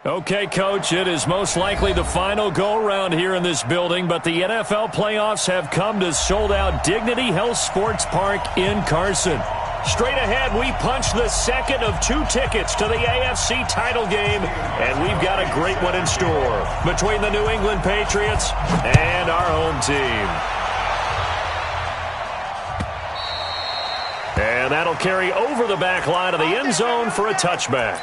Okay, Coach, it is most likely the final go-around here in this building, but the NFL playoffs have come to sold-out Dignity Health Sports Park in Carson. Straight ahead, we punch the second of 2 tickets to the AFC title game, and we've got a great one in store between the New England Patriots and our home team. And that'll carry over the back line of the end zone for a touchback.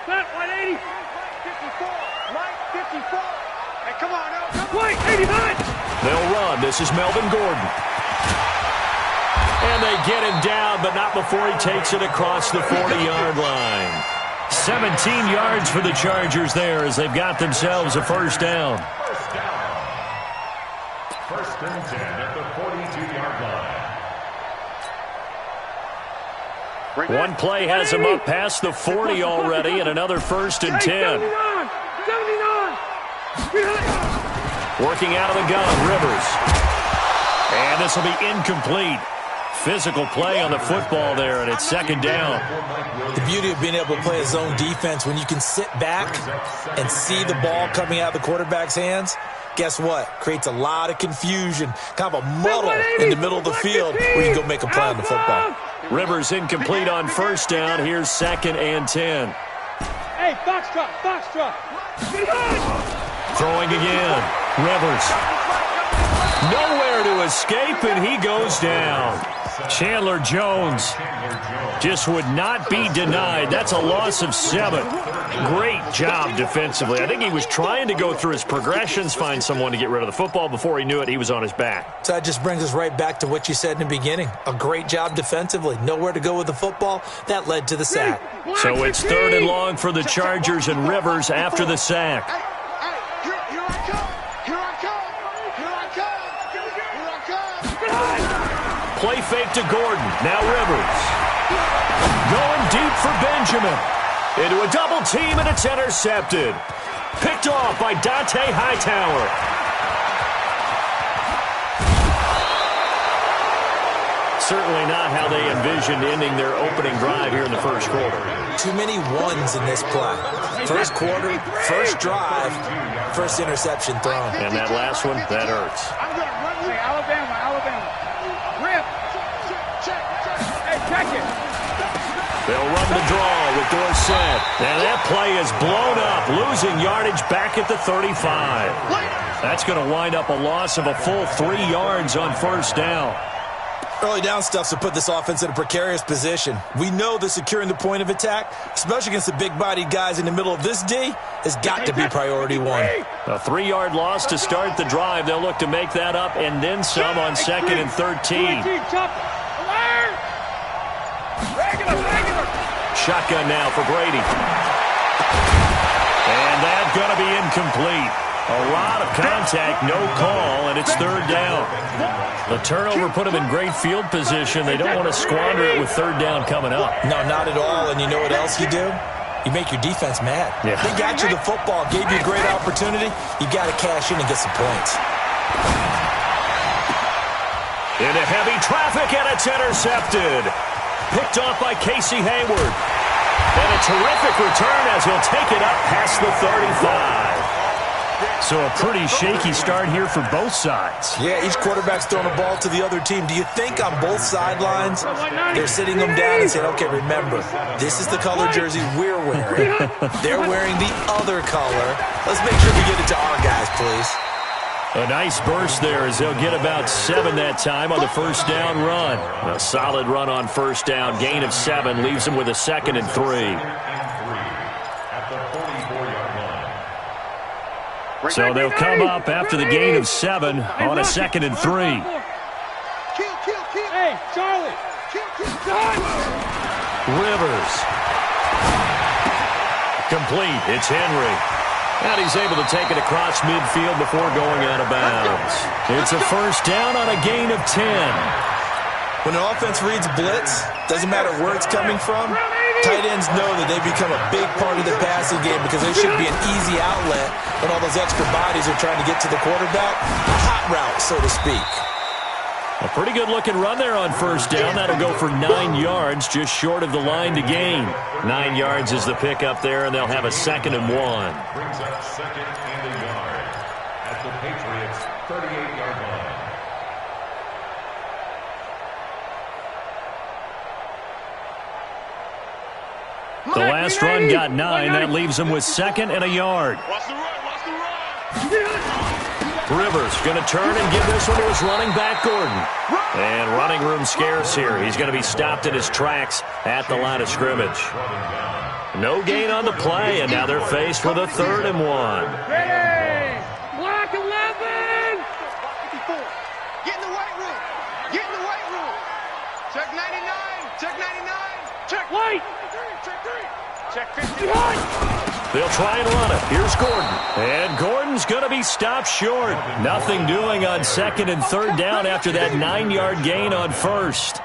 Set, 180. 54, right 54. Hey, come on, now. Wait, 89. They'll run. This is Melvin Gordon. And they get him down, but not before he takes it across the 40-yard line. 17 yards for the Chargers there as they've got themselves a first down. First and 10 at the 42-yard line. One play has him up past the 40 already, and another first and 10. 79. Working out of the gun, Rivers. And this will be incomplete. Physical play on the football there, and it's second down. The beauty of being able to play a zone defense when you can sit back and see the ball coming out of the quarterback's hands, guess what? Creates a lot of confusion, kind of a muddle in the middle of the field where you can go make a play on the football. Rivers incomplete on first down. Here's second and 10. Hey, Foxtrot. Throwing again. Rivers. Nowhere to escape, and he goes down. Chandler Jones just would not be denied. That's a loss of 7. Great job defensively. I think he was trying to go through his progressions, find someone to get rid of the football. Before he knew it, he was on his back. So that just brings us right back to what you said in the beginning. A great job defensively. Nowhere to go with the football. That led to the sack. So it's 3rd and long for the Chargers, and Rivers after the sack. Play fake to Gordon. Now Rivers. Going deep for Benjamin. Into a double team, and it's intercepted. Picked off by Dante Hightower. Certainly not how they envisioned ending their opening drive here in the first quarter. Too many ones in this play. First quarter, first drive, first interception thrown. And that last one, that hurts. I'm going to run with Alabama. Rip. Hey, check it. They'll run the draw with Dorsett. And that play is blown up, losing yardage back at the 35. That's going to wind up a loss of a full 3 yards on first down. Early down stuff's to put this offense in a precarious position. We know that securing the point of attack, especially against the big-bodied guys in the middle of this D, has got to be priority 1. A 3-yard loss to start the drive. They'll look to make that up and then some on 2nd and 13. Shotgun now for Brady. And that's going to be incomplete. A lot of contact, no call, and it's 3rd down. The turnover put them in great field position. They don't want to squander it with 3rd down coming up. No, not at all. And you know what else you do? You make your defense mad. Yeah. They got you the football, gave you a great opportunity. You got to cash in and get some points. Into heavy traffic, and it's intercepted. Picked off by Casey Hayward. And a terrific return as he'll take it up past the 35. So a pretty shaky start here for both sides. Yeah, each quarterback's throwing a ball to the other team. Do you think on both sidelines they're sitting them down and saying, okay, remember, this is the color jersey we're wearing. They're wearing the other color. Let's make sure we get it to our guys, please. A nice burst there as they'll get about 7 that time on the first down run. A solid run on first down. Gain of 7 leaves them with a 2nd and 3. So they'll come up after the gain of 7 on a 2nd and 3. Hey, Charlie. Rivers. Complete. It's Henry. And he's able to take it across midfield before going out of bounds. It's a first down on a gain of 10. When an offense reads blitz, doesn't matter where it's coming from, tight ends know that they become a big part of the passing game because they should be an easy outlet when all those extra bodies are trying to get to the quarterback. A hot route, so to speak. A pretty good-looking run there on first down. That'll go for 9 yards, just short of the line to gain. 9 yards is the pickup there, and they'll have a 2nd and 1. Brings up 2nd and a yard at the Patriots' 38-yard line. The last run got 9. That leaves them with 2nd and a yard. Watch the run, watch the run. Rivers going to turn and give this one to his running back, Gordon. And running room scarce here. He's going to be stopped in his tracks at the line of scrimmage. No gain on the play, and now they're faced with a 3rd and 1. Hey! Block 11! 54. Get in the white room. Get in the white room. Check 99. Check 99. Check white. Check 51. They'll try and run it. Here's Gordon. And Gordon's going to be stopped short. Nothing doing on 2nd and 3rd down after that 9-yard gain on 1st.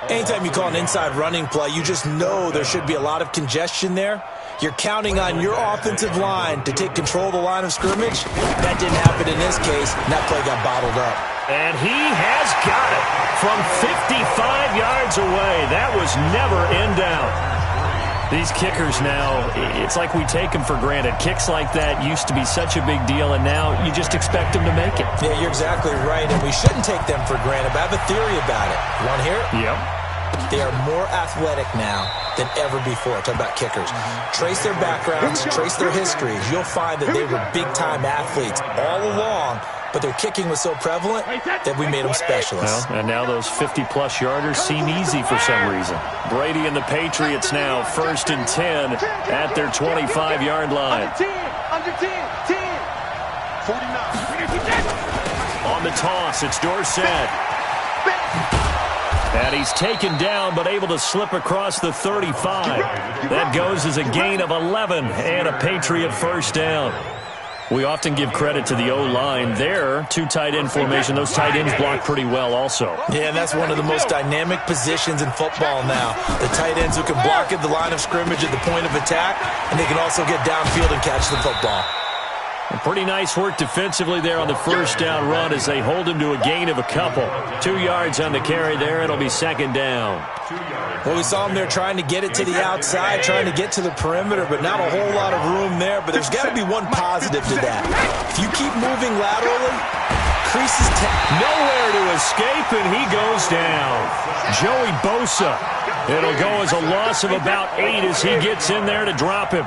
Anytime you call an inside running play, you just know there should be a lot of congestion there. You're counting on your offensive line to take control of the line of scrimmage. That didn't happen in this case, and that play got bottled up. And he has got it from 55 yards away. That was never in doubt. These kickers now, it's like we take them for granted. Kicks like that used to be such a big deal, and now you just expect them to make it. Yeah, you're exactly right, and we shouldn't take them for granted, but I have a theory about it. You want to hear it? Yep. They are more athletic now than ever before. Talk about kickers. Trace their backgrounds, trace their histories. You'll find that they were big-time athletes all along, but their kicking was so prevalent that we made them specialists. Well, and now those 50-plus yarders seem easy for some reason. Brady and the Patriots now 1st and 10 at their 25-yard line. Under 10, 10, 49. On the toss, it's Dorsett. And he's taken down, but able to slip across the 35. That goes as a gain of 11 and a Patriot 1st down. We often give credit to the O-line there. 2 tight end formation. Those tight ends block pretty well also. Yeah, and that's one of the most dynamic positions in football now. The tight ends who can block at the line of scrimmage at the point of attack, and they can also get downfield and catch the football. Pretty nice work defensively there on the 1st down run as they hold him to a gain of a couple. 2 yards on the carry there. It'll be 2nd down. Well, we saw him there trying to get it to the outside, trying to get to the perimeter, but not a whole lot of room there. But there's got to be one positive to that. If you keep moving laterally, creases nowhere to escape, and he goes down. Joey Bosa. It'll go as a loss of about 8 as he gets in there to drop him.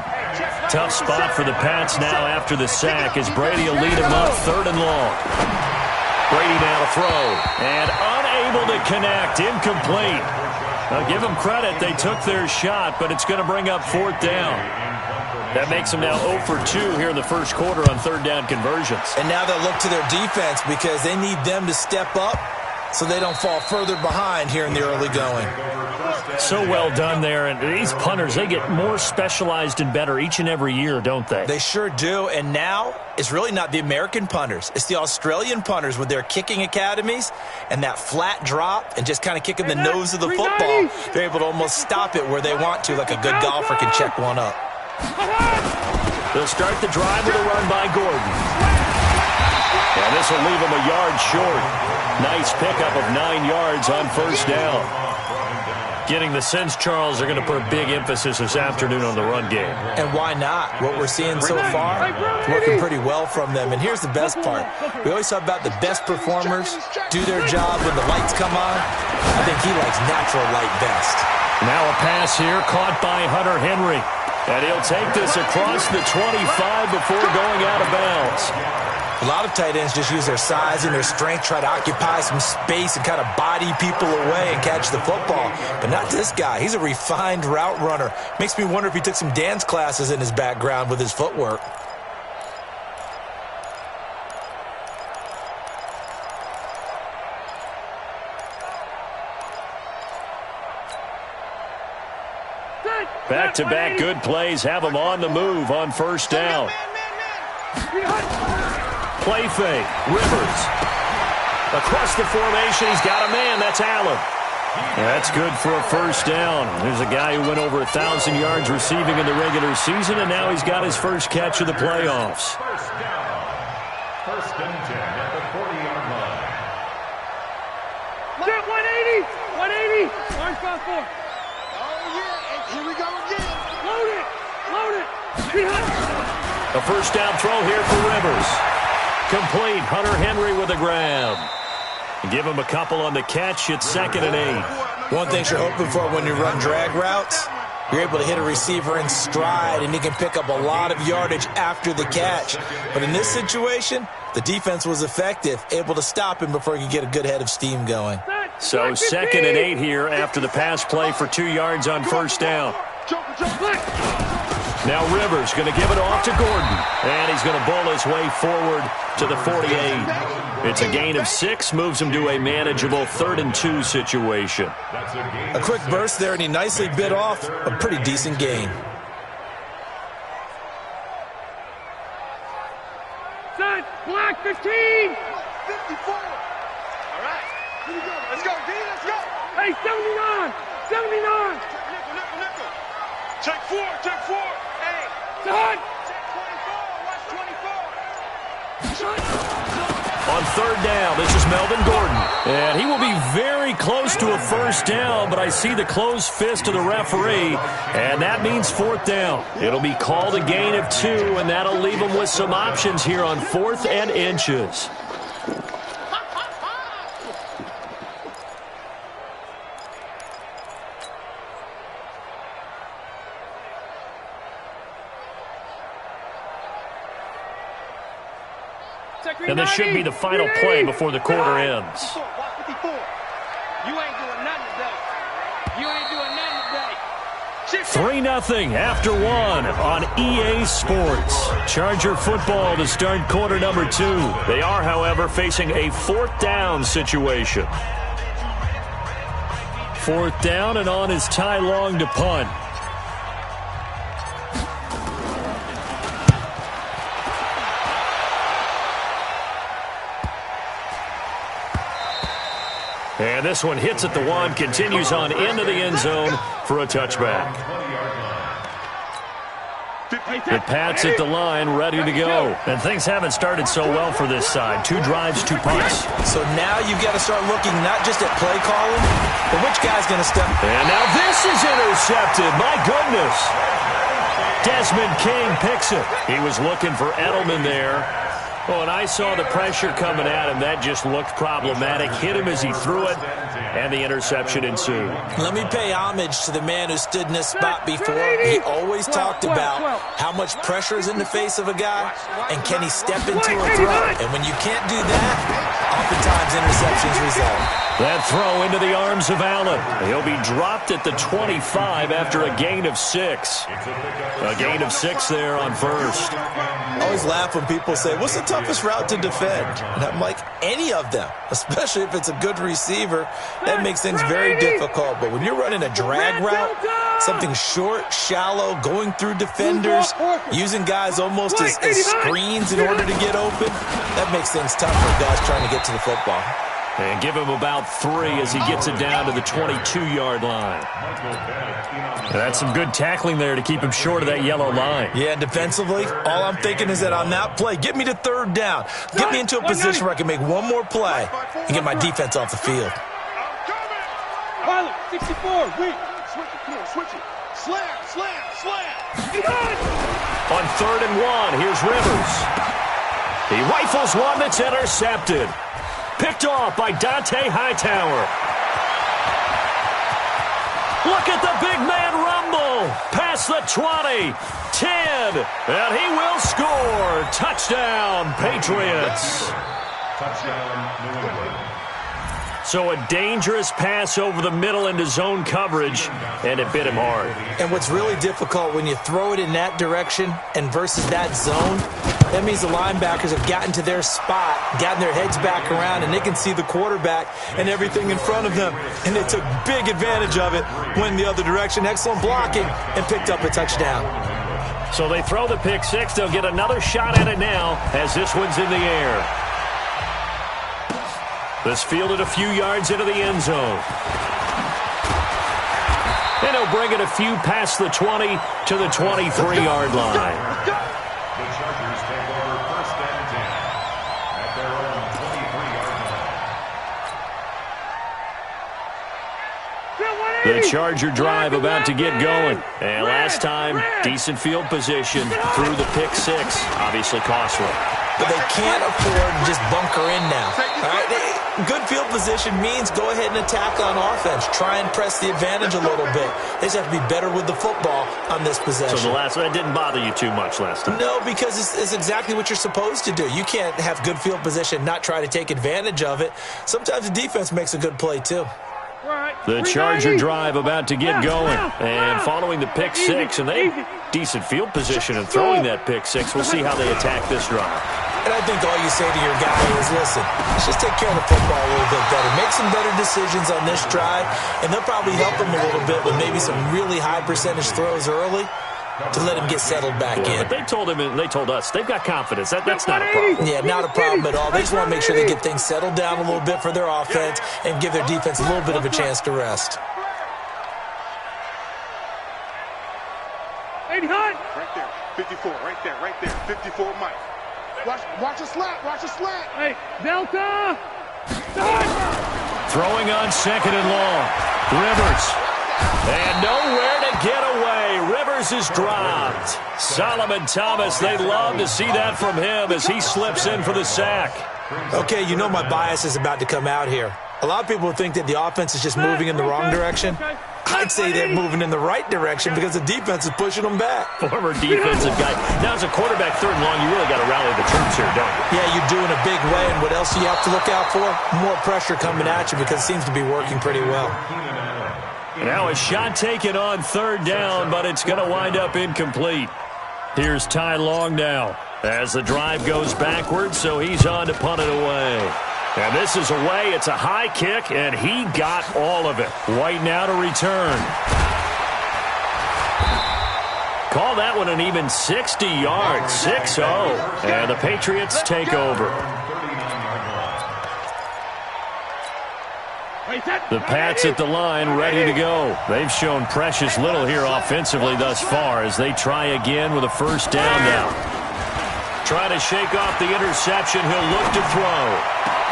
Tough spot for the Pats now after the sack as Brady will lead him up 3rd and long. Brady now to throw, and unable to connect, incomplete. Now give them credit, they took their shot, but it's going to bring up 4th down. That makes them now 0 for 2 here in the 1st quarter on 3rd down conversions. And now they'll look to their defense because they need them to step up so they don't fall further behind here in the early going. So well done there, and these punters, they get more specialized and better each and every year, don't they? They sure do, and now it's really not the American punters. It's the Australian punters with their kicking academies and that flat drop and just kind of kicking the nose of the football. They're able to almost stop it where they want to, like a good golfer can check one up. They'll start the drive with a run by Gordon. And this will leave them a yard short. Nice pickup of 9 yards on 1st down. Getting the sense, Charles, they're going to put a big emphasis this afternoon on the run game. And why not? What we're seeing so far, it's working pretty well from them. And here's the best part. We always talk about the best performers do their job when the lights come on. I think he likes natural light best. Now a pass here caught by Hunter Henry. And he'll take this across the 25 before going out of bounds. A lot of tight ends just use their size and their strength, try to occupy some space and kind of body people away and catch the football. But not this guy. He's a refined route runner. Makes me wonder if he took some dance classes in his background with his footwork. Back-to-back good plays have him on the move on 1st down. Play fake. Rivers. Across the formation, he's got a man. That's Allen. That's good for a first down. There's a guy who went over 1,000 yards receiving in the regular season, and now he's got his first catch of the playoffs. First down. First and 10 at the 40-yard line. Get 180! 180! Orange 5-4. Oh, yeah. And here we go again. Load it! Load it! A first down throw here for Rivers. Complete. Hunter Henry with a grab. Give him a couple on the catch. It's 2nd and 8. One thing you're hoping for when you run drag routes, you're able to hit a receiver in stride, and he can pick up a lot of yardage after the catch. But in this situation, the defense was effective, able to stop him before he could get a good head of steam going. So 2nd and 8 here after the pass play for 2 yards on first down. Now Rivers going to give it off to Gordon. And he's going to bowl his way forward to the 48. It's a gain of 6, moves him to a manageable 3rd and 2 situation. A quick burst there, and he nicely bit off a pretty decent gain. Set, black 15! 54! All right, here we go. Let's go, D, let's go! Hey, 79! 79! Nickel. Check 4, check 4! Hey! Done! Check 24, watch 24! On 3rd down, this is Melvin Gordon. And he will be very close to a first down, but I see the closed fist of the referee, and that means 4th down. It'll be called a gain of 2, and that'll leave him with some options here on 4th and inches. And this should be the final play before the quarter ends. 54. You ain't doing nothing today. You ain't doing nothing today. 3-0 after 1 on EA Sports. Charger football to start quarter number 2. They are, however, facing a 4th down situation. 4th down, and on is Ty Long to punt. And this one hits at the 1, continues on into the end zone for a touchback. The Pats at the line, ready to go. And things haven't started so well for this side. 2 drives, 2 punts. So now you've got to start looking not just at play calling, but which guy's going to step. And now this is intercepted. My goodness. Desmond King picks it. He was looking for Edelman there. Oh, and I saw the pressure coming at him. That just looked problematic. Hit him as he threw it, and the interception ensued. Let me pay homage to the man who stood in this spot before. He always talked about how much pressure is in the face of a guy, and can he step into a throw. And when you can't do that, oftentimes interceptions result. That throw into the arms of Allen. He'll be dropped at the 25 after a gain of 6. A gain of 6 there on first. I always laugh when people say, what's the toughest route to defend? And I'm like, any of them, especially if it's a good receiver. That makes things very difficult. But when you're running a drag route, something short, shallow, going through defenders, using guys almost as screens in order to get open, that makes things tough for guys trying to get to the football. And give him about 3 as he gets it down to the 22-yard line. And that's some good tackling there to keep him short of that yellow line. Yeah, defensively, all I'm thinking is that on that play, get me to 3rd down. Get me into a position where I can make one more play and get my defense off the field. Pilot, 64, wait. Switch it. Slam. On 3rd and 1, here's Rivers. He rifles one that's intercepted. Picked off by Dante Hightower. Look at the big man rumble. Past the 20, 10, and he will score. Touchdown, Patriots. Touchdown, New England. So a dangerous pass over the middle into zone coverage, and it bit him hard. And what's really difficult when you throw it in that direction and versus that zone, that means the linebackers have gotten to their spot, gotten their heads back around, and they can see the quarterback and everything in front of them. And they took big advantage of it, went the other direction, excellent blocking, and picked up a touchdown. So they throw the pick 6. They'll get another shot at it now as this one's in the air. This fielded a few yards into the end zone. And he'll bring it a few past the 20 to the 23-yard line. The Chargers take over 1st and 10 at their own 23-yard line. The Charger drive about to get going. And last time, decent field position through the pick six. Obviously costly. But they can't afford to just bunker in now. All right? Good field position means go ahead and attack on offense. Try and press the advantage a little bit. They just have to be better with the football on this possession. So the last one didn't bother you too much last time? No, because it's exactly what you're supposed to do. You can't have good field position, not try to take advantage of it. Sometimes the defense makes a good play, too. The Charger drive about to get going. And following the pick six, and they decent field position and throwing that pick six. We'll see how they attack this drive. And I think all you say to your guy is, listen, let's just take care of the football a little bit better. Make some better decisions on this drive, and they'll probably help him a little bit with maybe some really high percentage throws early to let him get settled back in. But they told him and they told us they've got confidence. That's not a problem. Yeah, not a problem at all. They just want to make sure they get things settled down a little bit for their offense and give their defense a little bit of a chance to rest. Right there, 54, right there, 54, Mike. Watch a slant, Hey, Delta! Throwing on 2nd and long. Rivers. And nowhere to get away. Rivers is dropped. Solomon Thomas, they love to see that from him as he slips in for the sack. Okay, you know my bias is about to come out here. A lot of people think that the offense is just moving in the wrong direction. I'd say they're moving in the right direction because the defense is pushing them back. Former defensive guy. Now, as a quarterback 3rd and long, you really got to rally the troops here, don't you? Yeah, you do in a big way. And what else do you have to look out for? More pressure coming at you because it seems to be working pretty well. Now a shot taken on 3rd down, but it's going to wind up incomplete. Here's Ty Long now as the drive goes backwards, so he's on to punt it away. And this is away. It's a high kick, and he got all of it. White now to return. Call that one an even 60 yards, 6-0. And the Patriots take over. The Pats at the line, ready to go. They've shown precious little here offensively thus far as they try again with a 1st down now. Trying to shake off the interception. He'll look to throw.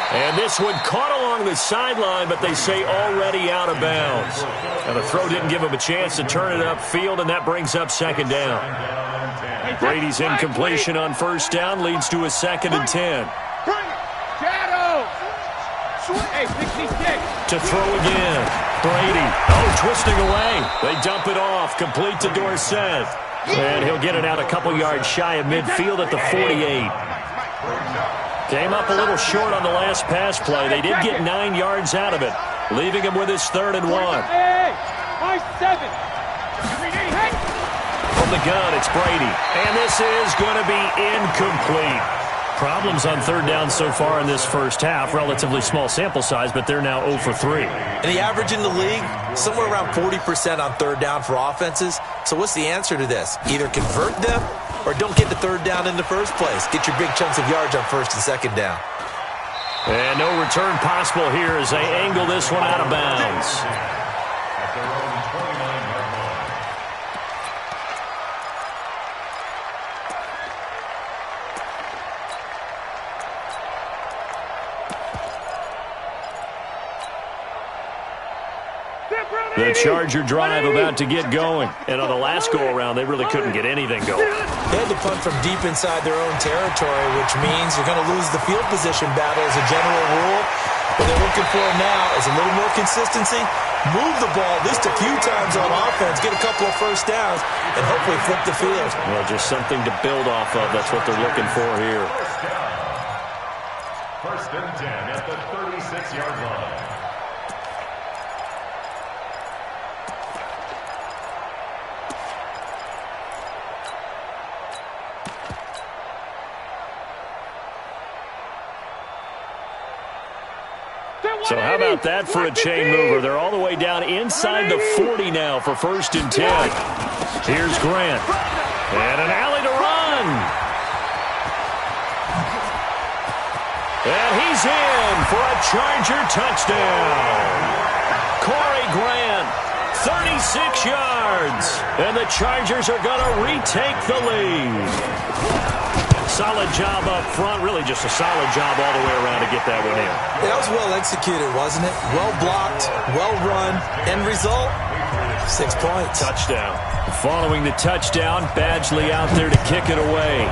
And this one caught along the sideline, but they say already out of bounds. And the throw didn't give him a chance to turn it upfield, and that brings up 2nd down. Brady's incompletion on 1st down leads to a 2nd and 10. To throw again. Brady. Twisting away. They dump it off. Complete to Dorsett. And he'll get it out a couple yards shy of midfield at the 48. Came up a little short on the last pass play. They did get 9 yards out of it, leaving him with his 3rd and 1. From the gun, it's Brady. And this is going to be incomplete. Problems on 3rd down so far in this first half. Relatively small sample size, but they're now 0 for 3. And the average in the league, somewhere around 40% on 3rd down for offenses. So what's the answer to this? Either convert them or don't get the 3rd down in the first place. Get your big chunks of yards on 1st and 2nd down. And no return possible here as they angle this one out of bounds. The Charger drive about to get going. And on the last go-around, they really couldn't get anything going. They had to punt from deep inside their own territory, which means you're going to lose the field position battle as a general rule. What they're looking for now is a little more consistency, move the ball at least a few times on offense, get a couple of 1st downs, and hopefully flip the field. Well, just something to build off of. That's what they're looking for here. 1st and 10 at the 36-yard line. So how about that for a chain mover? They're all the way down inside the 40 now for 1st and 10. Here's Grant. And an alley to run. And he's in for a Charger touchdown. Corey Grant, 36 yards. And the Chargers are going to retake the lead. Solid job up front. Really just a solid job all the way around to get that one in. Yeah, that was well executed, wasn't it? Well blocked, well run. End result, 6 points. Touchdown. Following the touchdown, Badgley out there to kick it away.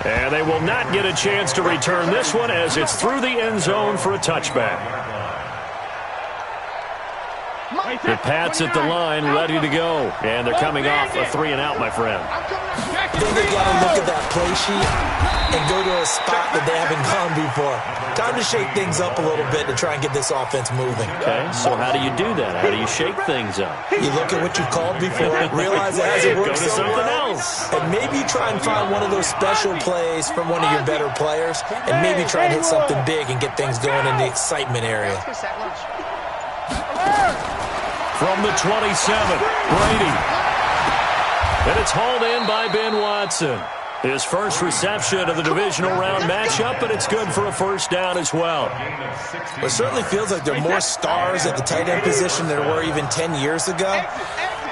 And they will not get a chance to return this one as it's through the end zone for a touchback. The Pats at the line, ready to go. And they're coming off a 3-and-out, my friend. I think they got to look at that play sheet and go to a spot that they haven't gone before. Time to shake things up a little bit to try and get this offense moving. Okay, so how do you do that? How do you shake things up? You look at what you called before, realize it hasn't worked so well, else. and maybe you try and find one of those special plays from one of your better players, and maybe try and hit something big and get things going in the excitement area. From the 27, Brady. And it's hauled in by Ben Watson. His first reception of the divisional round matchup, but it's good for a first down as well. It certainly feels like there are more stars at the tight end position than there were even 10 years ago.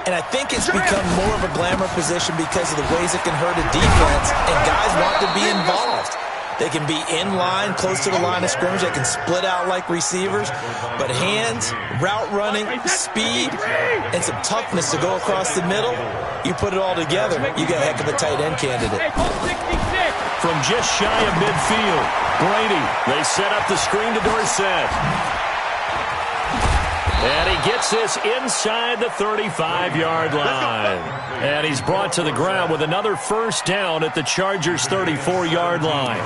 And I think it's become more of a glamour position because of the ways it can hurt a defense, and guys want to be involved. They can be in line, close to the line of scrimmage. They can split out like receivers. But hands, route running, speed, and some toughness to go across the middle, you put it all together, you got a heck of a tight end candidate. From just shy of midfield, Brady. They set up the screen to Dorsett. And he gets this inside the 35-yard line. And he's brought to the ground with another first down at the Chargers' 34-yard line.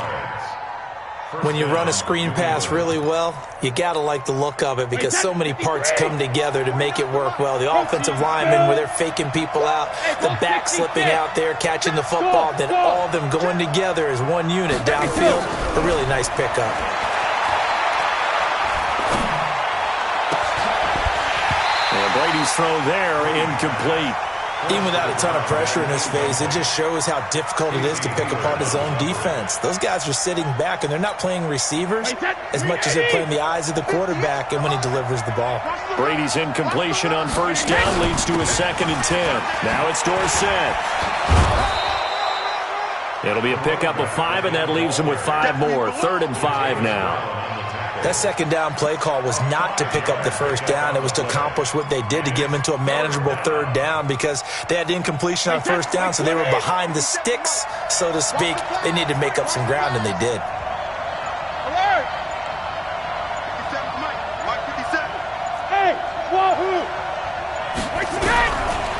When you run a screen pass really well, you got to like the look of it because so many parts come together to make it work well. The offensive linemen, where they're faking people out, the back slipping out there, catching the football, then all of them going together as one unit downfield. A really nice pickup. Brady's throw there, incomplete. Even without a ton of pressure in his face, it just shows how difficult it is to pick apart his own defense. Those guys are sitting back, and they're not playing receivers as much as they're playing the eyes of the quarterback and when he delivers the ball. Brady's incompletion on first down leads to a 2nd and 10. Now it's Dorsett. It'll be a pickup of 5, and that leaves him with 5 more. 3rd and 5 now. That second down play call was not to pick up the first down. It was to accomplish what they did to get them into a manageable 3rd down because they had incompletion on first down, so they were behind the sticks, so to speak. They needed to make up some ground, and they did.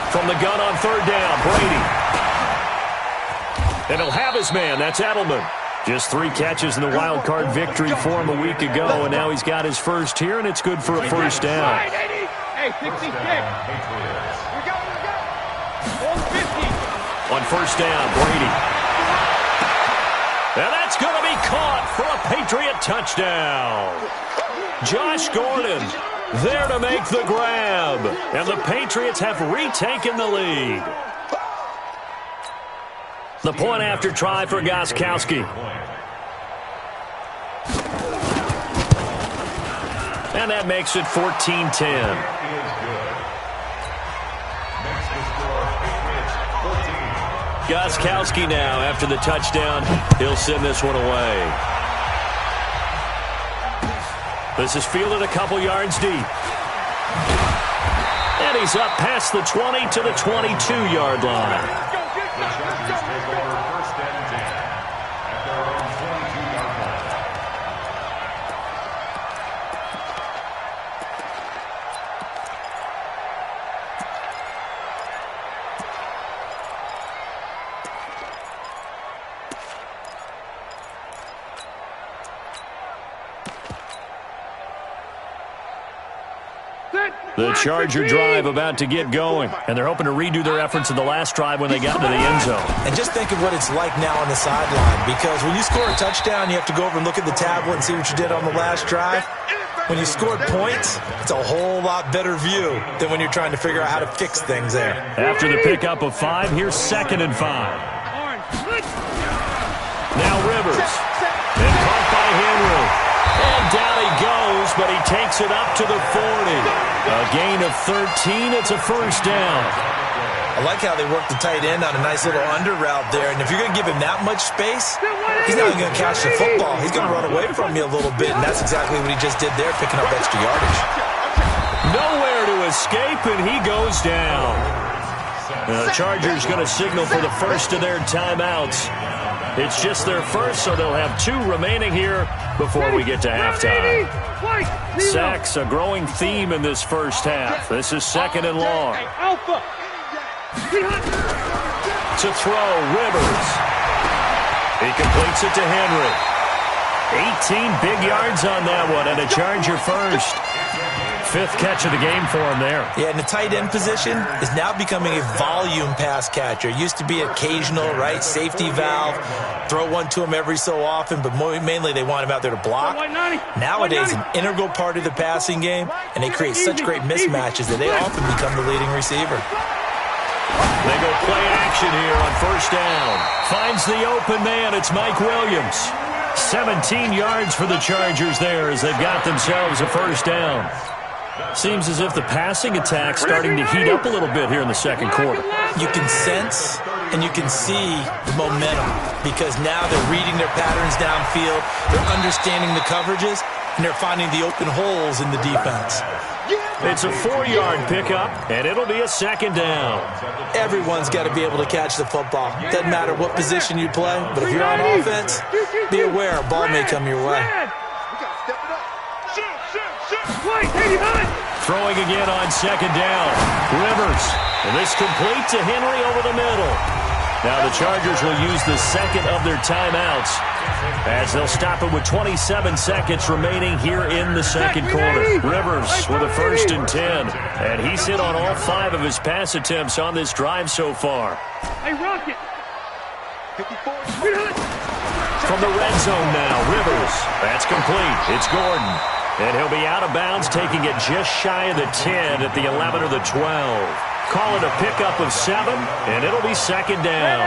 From the gun on 3rd down, Brady. And he'll have his man. That's Edelman. Just 3 catches in the wild card victory for him a week ago, and now he's got his first here, and it's good for a first down. Hey, 66. On first down, Brady. And that's going to be caught for a Patriot touchdown. Josh Gordon there to make the grab, and the Patriots have retaken the lead. The point after try for Gostkowski. And that makes it 14-10. Gostkowski now, after the touchdown, he'll send this one away. This is fielded a couple yards deep. And he's up past the 20 to the 22-yard line. The Charger drive about to get going, and they're hoping to redo their efforts in the last drive when they got into the end zone. And just think of what it's like now on the sideline, because when you score a touchdown, you have to go over and look at the tablet and see what you did on the last drive. When you scored points, it's a whole lot better view than when you're trying to figure out how to fix things there. After the pickup of 5, here's 2nd and 5. Now Rivers. And caught by Henry. And down he goes goes, but he takes it up to the 40. A gain of 13. It's a first down. I like how they work the tight end on a nice little under route there. And if you're going to give him that much space, he's not even going to catch the football. He's going to run away from you a little bit, and that's exactly what he just did there, picking up extra yardage. Nowhere to escape, and he goes down. The Chargers going to signal for the first of their timeouts. It's just their first, so they'll have 2 remaining here before we get to halftime. Sacks, a growing theme in this first half. This is second and long. To throw, Rivers. He completes it to Henry. 18 big yards on that one, and a Charger first. 5th catch of the game for him there. Yeah, and the tight end position is now becoming a volume pass catcher. It used to be occasional, right? Safety valve. Throw one to him every so often, but mainly they want him out there to block. Nowadays, an integral part of the passing game, and they create such great mismatches that they often become the leading receiver. They go play action here on first down. Finds the open man. It's Mike Williams. 17 yards for the Chargers there as they've got themselves a first down. Seems as if the passing attack's starting to heat up a little bit here in the second quarter. You can sense and you can see the momentum because now they're reading their patterns downfield, they're understanding the coverages, and they're finding the open holes in the defense. It's a 4-yard pickup, and it'll be a second down. Everyone's got to be able to catch the football. Doesn't matter what position you play, but if you're on offense, be aware a ball may come your way. Throwing again on second down. Rivers. And this complete to Henry over the middle. Now the Chargers will use the second of their timeouts as they'll stop it with 27 seconds remaining here in the second quarter. Rivers with a 1st and 10. And he's hit on all 5 of his pass attempts on this drive so far. Hey, Rocket. From the red zone now, Rivers. That's complete. It's Gordon. And he'll be out of bounds, taking it just shy of the 10 at the 11 or the 12. Call it a pickup of 7, and it'll be second down.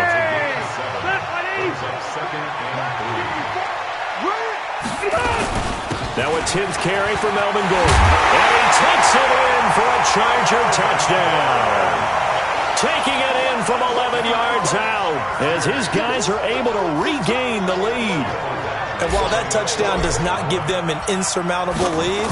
Now a 10th carry for Melvin Gordon. And he takes it in for a Charger touchdown. Taking it in from 11 yards out as his guys are able to regain the lead. And while that touchdown does not give them an insurmountable lead,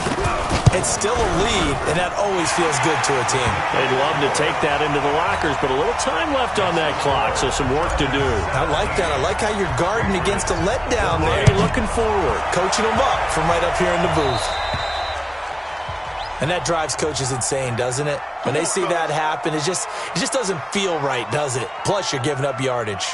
it's still a lead, and that always feels good to a team. They'd love to take that into the lockers, but a little time left on that clock, so some work to do. I like that. I like how you're guarding against a letdown there. You're looking forward. Coaching them up from right up here in the booth. And that drives coaches insane, doesn't it? When they see that happen, it just doesn't feel right, does it? Plus, you're giving up yardage.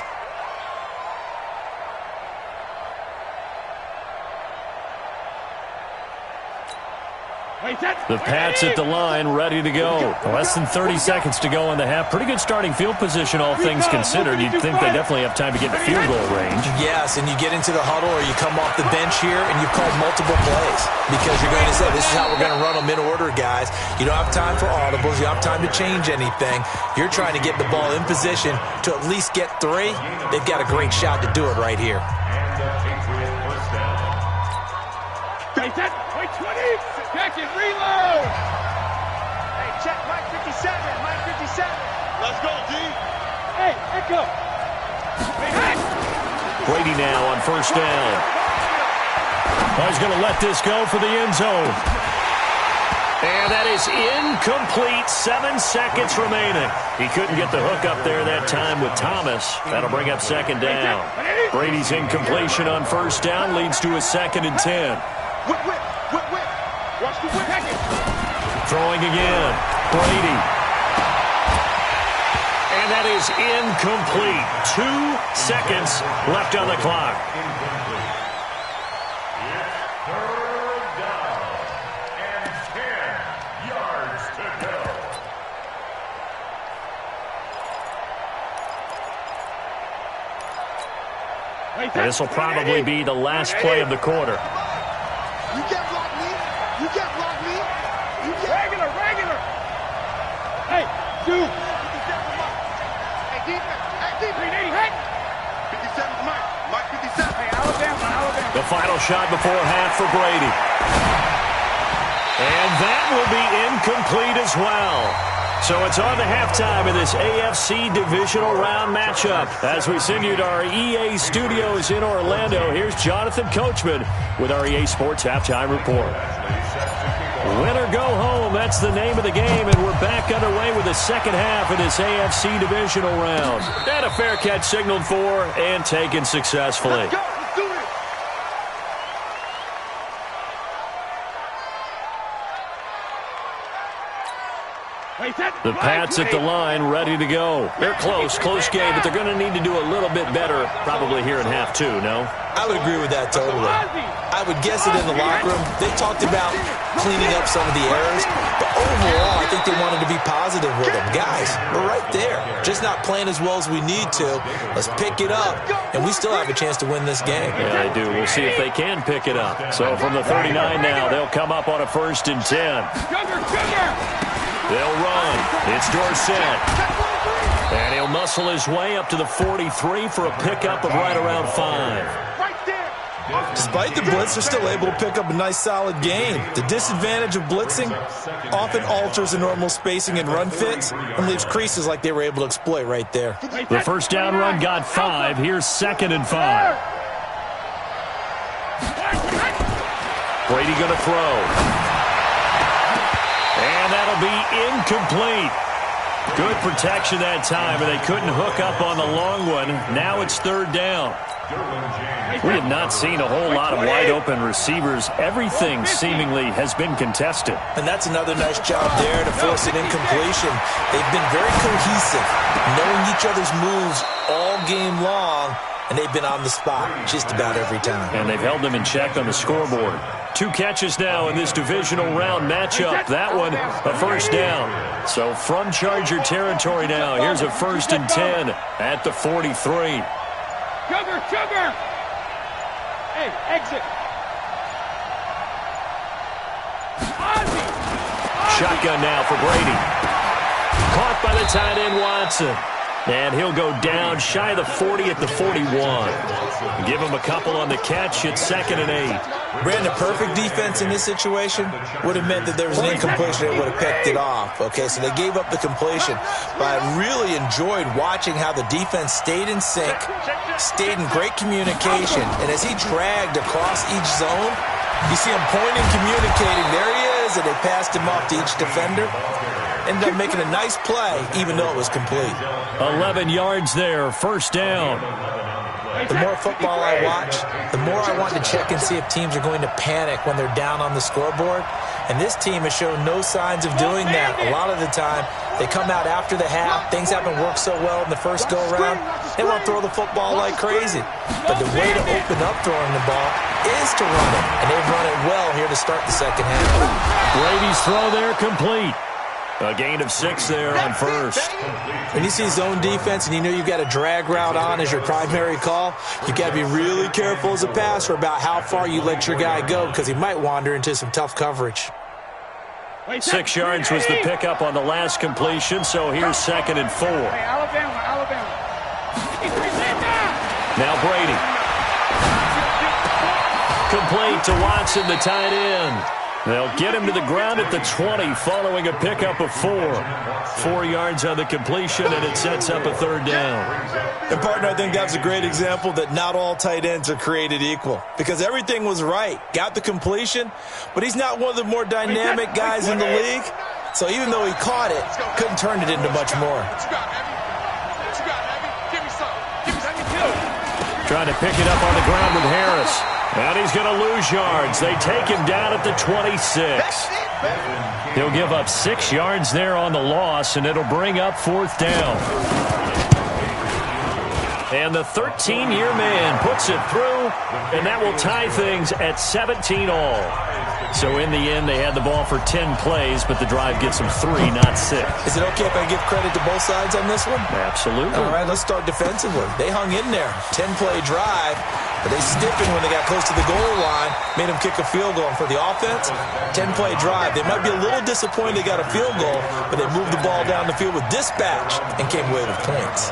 The Pats at the line, ready to go. Less than 30 seconds to go in the half. Pretty good starting field position, all things considered. You'd think they definitely have time to get in the field goal range. Yes, and you get into the huddle or you come off the bench here and you've called multiple plays because you're going to say, this is how we're going to run them in order, guys. You don't have time for audibles. You don't have time to change anything. You're trying to get the ball in position to at least get 3. They've got a great shot to do it right here. Wait, 20. Check it, reload. Hey, check Mike 57. Mike 57. Let's go, D. Hey, echo. Hey. Brady now on first down. Oh, he's going to let this go for the end zone. And that is incomplete. 7 seconds remaining. He couldn't get the hook up there that time with Thomas. That'll bring up second down. Brady's incompletion on first down leads to a 2nd and 10. Whip. Watch the whip. Throwing again. Brady. And that is incomplete. 2 seconds left on the clock. Third down and 10 yards to go. And this will probably be the last play of the quarter. You can't block me. You can't block me. You can't. Regular. Hey, dude. 57 Mike. Hey, defense. Hey, 380. Hey. 57 Mike. Mike 57. Hey, Alabama. The final shot before half for Brady. And that will be incomplete as well. So it's on to halftime of this AFC Divisional Round matchup. As we send you to our EA studios in Orlando, here's Jonathan Coachman with our EA Sports Halftime Report. Win or go home, that's the name of the game, and we're back underway with the second half of this AFC Divisional Round. And a fair catch signaled for and taken successfully. The Pats at the line, ready to go. They're close game, but they're going to need to do a little bit better probably here in half two, no? I would agree with that totally. I would guess that in the locker room, they talked about cleaning up some of the errors, but overall, I think they wanted to be positive with them. Guys, we're right there. Just not playing as well as we need to. Let's pick it up, and we still have a chance to win this game. Yeah, they do. We'll see if they can pick it up. So from the 39 now, they'll come up on a 1st and 10. They'll run. It's Dorsett. And he'll muscle his way up to the 43 for a pickup of right around 5. Despite the blitz, they're still able to pick up a nice solid gain. The disadvantage of blitzing often alters the normal spacing and run fits and leaves creases like they were able to exploit right there. The first down run got 5. Here's 2nd and 5. Brady going to throw. And that'll be incomplete. Good protection that time, but they couldn't hook up on the long one. Now it's 3rd down. We have not seen a whole lot of wide-open receivers. Everything seemingly has been contested. And that's another nice job there to force an incompletion. They've been very cohesive, knowing each other's moves all game long, and they've been on the spot just about every time. And they've held them in check on the scoreboard. 2 catches now in this divisional round matchup. That one, a 1st down. So from Charger territory now, here's a 1st and 10 at the 43. Sugar! Hey, exit. Shotgun now for Brady. Caught by the tight end Watson. And he'll go down shy of the 40 at the 41. Give him a couple on the catch. It's 2nd and 8. Brandon, perfect defense in this situation would have meant that there was an incompletion that would have picked it off. Okay, so they gave up the completion. But I really enjoyed watching how the defense stayed in sync, stayed in great communication. And as he dragged across each zone, you see him pointing, communicating. There he is, and they passed him off to each defender. Ended up making a nice play, even though it was complete. 11 yards there, 1st down. The more football I watch, the more I want to check and see if teams are going to panic when they're down on the scoreboard. And this team has shown no signs of doing that. A lot of the time, they come out after the half. Things haven't worked so well in the first go-around. They want to throw the football like crazy. But the way to open up throwing the ball is to run it. And they've run it well here to start the second half. Brady's throw there complete. A gain of 6 there on 1st. When you see zone defense and you know you've got a drag route on as your primary call, you've got to be really careful as a passer about how far you let your guy go because he might wander into some tough coverage. 6 yards was the pickup on the last completion, so here's 2nd and 4. Alabama. Now Brady. Complete to Watson, the tight end. They'll get him to the ground at the 20 following a pickup of 4. 4 yards on the completion, and it sets up a 3rd down. And, partner, I think that's a great example that not all tight ends are created equal because everything was right. Got the completion, but he's not one of the more dynamic guys in the league. So even though he caught it, couldn't turn it into much more. Trying to pick it up on the ground with Harris. And he's going to lose yards. They take him down at the 26. He'll give up 6 yards there on the loss, and it'll bring up 4th down. And the 13-year man puts it through, and that will tie things at 17 all. So in the end, they had the ball for 10 plays, but the drive gets them 3, not 6. Is it okay if I give credit to both sides on this one? Absolutely. All right, let's start defensively. They hung in there. 10-play drive, but they stiffened when they got close to the goal line, made them kick a field goal. And for the offense, 10-play drive. They might be a little disappointed they got a field goal, but they moved the ball down the field with dispatch and came away with points.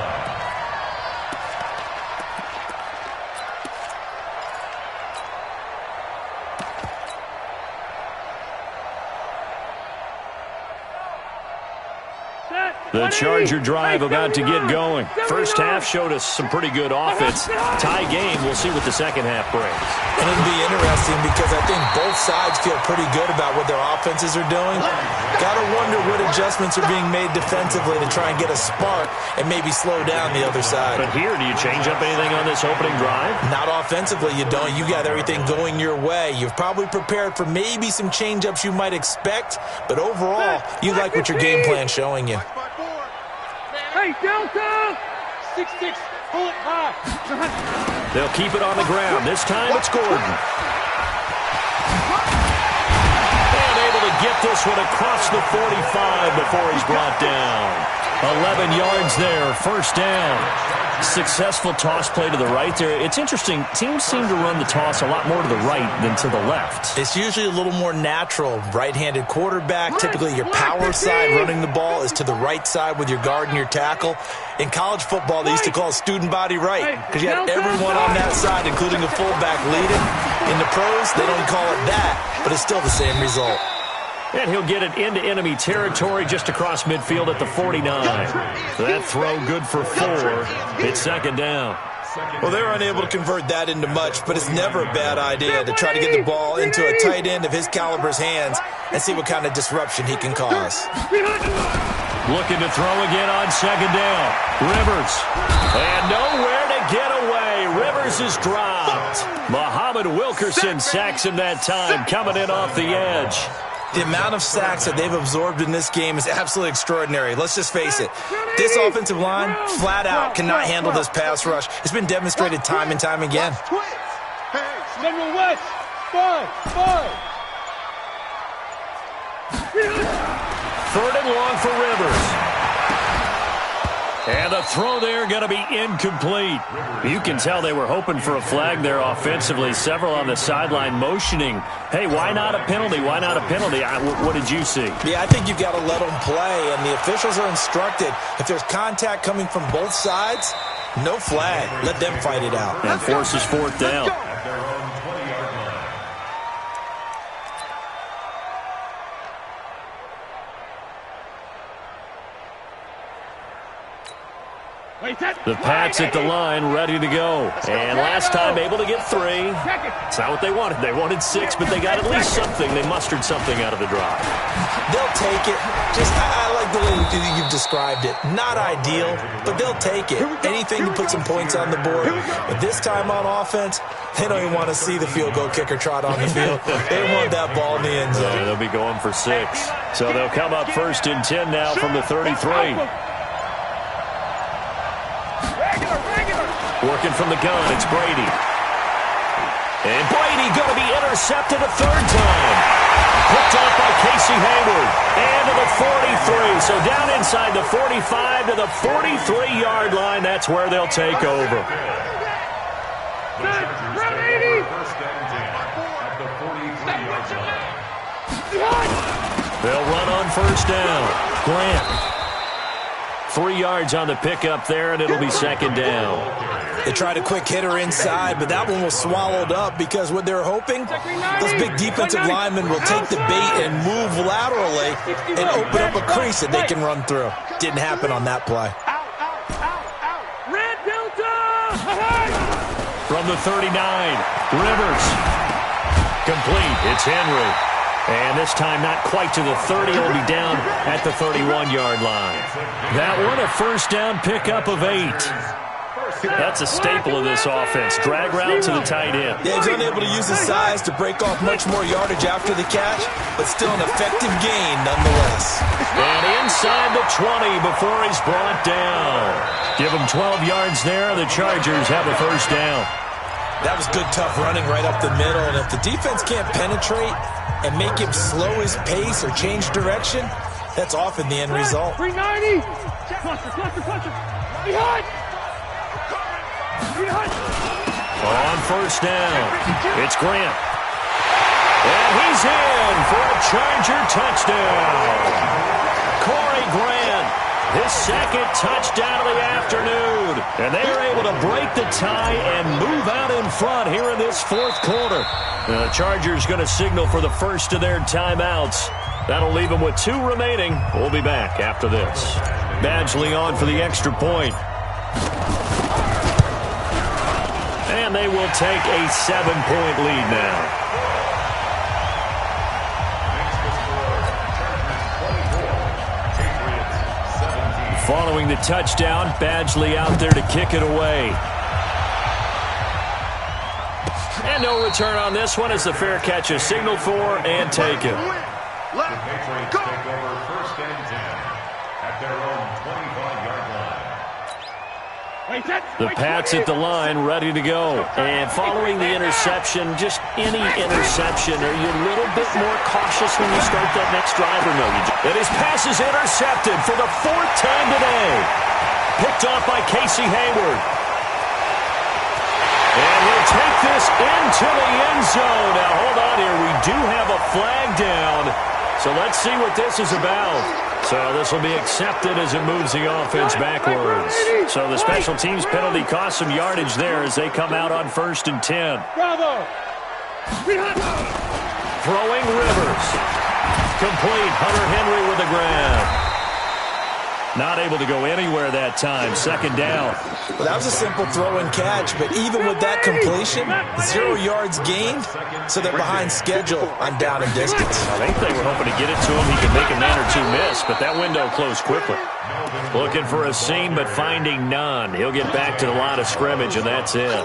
The Charger drive about to get going. First half showed us some pretty good offense. Tie game, we'll see what the second half brings. And it'll be interesting because I think both sides feel pretty good about what their offenses are doing. Got to wonder what adjustments are being made defensively to try and get a spark and maybe slow down the other side. But here, do you change up anything on this opening drive? Not offensively, you don't. You got everything going your way. You've probably prepared for maybe some change-ups you might expect, but overall, you like what your game plan's showing you. Hey, Delta! 6-6, pull it high. They'll keep it on the ground. This time it's Gordon. And able to get this one across the 45 before he's brought down. 11 yards there, first down. Successful toss play to the right there. It's interesting. Teams seem to run the toss a lot more to the right than to the left. It's usually a little more natural. Right-handed quarterback, typically your power side running the ball is to the right side with your guard and your tackle. In college football, they used to call it student body right because you had everyone on that side, including a fullback leading. In the pros, they don't call it that, but it's still the same result. And he'll get it into enemy territory just across midfield at the 49. So that throw good for 4. It's second down. Well, they were unable to convert that into much, but it's never a bad idea to try to get the ball into a tight end of his caliber's hands and see what kind of disruption he can cause. Looking to throw again on second down. Rivers. And nowhere to get away. Rivers is dropped. Muhammad Wilkerson sacks him that time, coming in off the edge. The amount of sacks that they've absorbed in this game is absolutely extraordinary. Let's just face it. This offensive line, flat out, cannot handle this pass rush. It's been demonstrated time and time again. Number West, 5. Third and long for Rivers. And the throw there going to be incomplete. You can tell they were hoping for a flag there offensively. Several on the sideline motioning. Hey, why not a penalty? Why not a penalty? What did you see? Yeah, I think you've got to let them play, and the officials are instructed. If there's contact coming from both sides, no flag. Let them fight it out. And forces fourth down. The Pats at the line, ready to go. And last time able to get 3. It's not what they wanted. They wanted 6, but they got at least something. They mustered something out of the drive. They'll take it. I like the way you've described it. Not ideal, but they'll take it. Anything to put some points on the board. But this time on offense, they don't even want to see the field goal kicker trot on the field. They want that ball in the end zone. Yeah, they'll be going for 6. So they'll come up first and 10 now from the 33. Working from the gun, it's Brady. And Brady going to be intercepted a third time. Picked up by Casey Hayward. And to the 43. So down inside the 45 to the 43-yard line. That's where they'll take over. They'll run on first down. Grant. 3 yards on the pickup there, and it'll be second down. They tried a quick hitter inside, but that one was swallowed up because what they're hoping, those big defensive linemen will take the bait and move laterally and open up a crease that they can run through. Didn't happen on that play. Red Delta! From the 39, Rivers. Complete. It's Henry. And this time not quite to the 30. He'll be down at the 31-yard line. That one a first down pickup of 8. That's a staple of this offense. Drag route to the tight end. Yeah, he's unable to use his size to break off much more yardage after the catch, but still an effective gain nonetheless. And inside the 20 before he's brought down. Give him 12 yards there. The Chargers have a first down. That was good, tough running right up the middle, and if the defense can't penetrate and make him slow his pace or change direction, that's often the end result. 390! Cluster! Behind! On first down, it's Grant. And he's in for a Charger touchdown. Corey Grant, his second touchdown of the afternoon. And they are able to break the tie and move out in front here in this fourth quarter. The Chargers going to signal for the first of their timeouts. That'll leave them with 2 remaining. We'll be back after this. Badgley on for the extra point. And they will take a 7-point lead now. Following the touchdown, Badgley out there to kick it away. And no return on this one as the fair catch is signaled for and taken. The Patriots take over first and 10 at their own 25-yard line. The Pats at the line, ready to go. And following the interception, just any interception, are you a little bit more cautious when you start that next drive or no? And his pass is intercepted for the 4th time today. Picked off by Casey Hayward. And he'll take this into the end zone. Now, hold on here. We do have a flag down. So let's see what this is about. So this will be accepted as it moves the offense backwards. So the special teams penalty cost some yardage there as they come out on 1st and 10. Bravo! Throwing Rivers. Complete. Hunter Henry with the grab. Not able to go anywhere that time. 2nd down. Well, that was a simple throw and catch, but even with that completion, 0 yards gained, so they're behind schedule on down and distance. I think they were hoping to get it to him. He could make a man or two miss, but that window closed quickly. Looking for a seam, but finding none. He'll get back to the line of scrimmage, and that's it.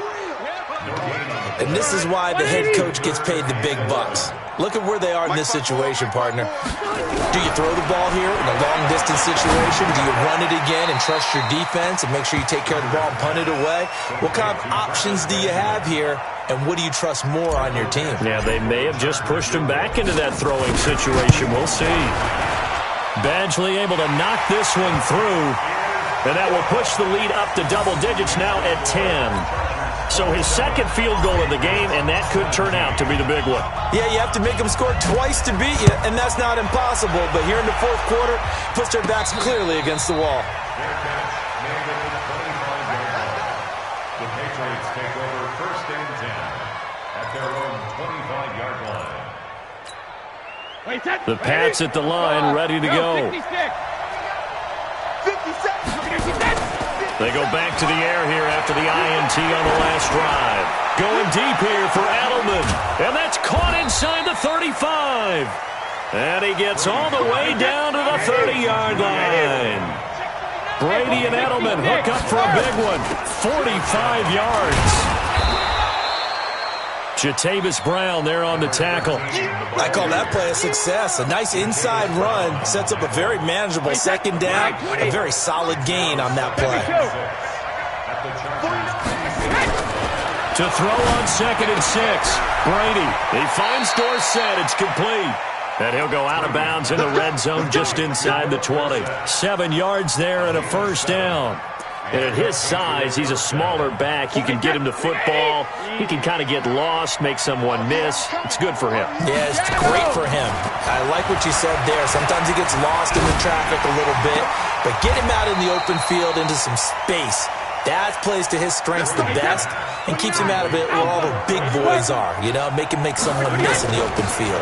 And this is why the head coach gets paid the big bucks. Look at where they are in this situation, partner. Do you throw the ball here in a long-distance situation? Do you run it again and trust your defense and make sure you take care of the ball and punt it away? What kind of options do you have here, and what do you trust more on your team? Yeah, they may have just pushed him back into that throwing situation. We'll see. Badgley able to knock this one through, and that will push the lead up to double digits now at 10. So his 2nd field goal of the game, and that could turn out to be the big one. Yeah, you have to make them score twice to beat you, and that's not impossible. But here in the 4th quarter, puts their backs clearly against the wall. The Patriots take over first and 10 at their own 25-yard line. The Pats at the line, ready to go. 56. They go back to the air here after the INT on the last drive. Going deep here for Edelman. And that's caught inside the 35. And he gets all the way down to the 30-yard line. Brady and Edelman hook up for a big one. 45 yards. Jatavis Brown there on the tackle. I call that play a success. A nice inside run sets up a very manageable 2nd down. A very solid gain on that play. To throw on 2nd and 6. Brady. He finds Dorsett. It's complete. And he'll go out of bounds in the red zone just inside the 20. 7 yards there and a 1st down. And at his size, he's a smaller back. You can get him to football. He can kind of get lost, make someone miss. It's good for him. Yeah, it's great for him. I like what you said there. Sometimes he gets lost in the traffic a little bit, but get him out in the open field into some space. That plays to his strengths the best and keeps him out of it where all the big boys are. You know, make him make someone miss in the open field.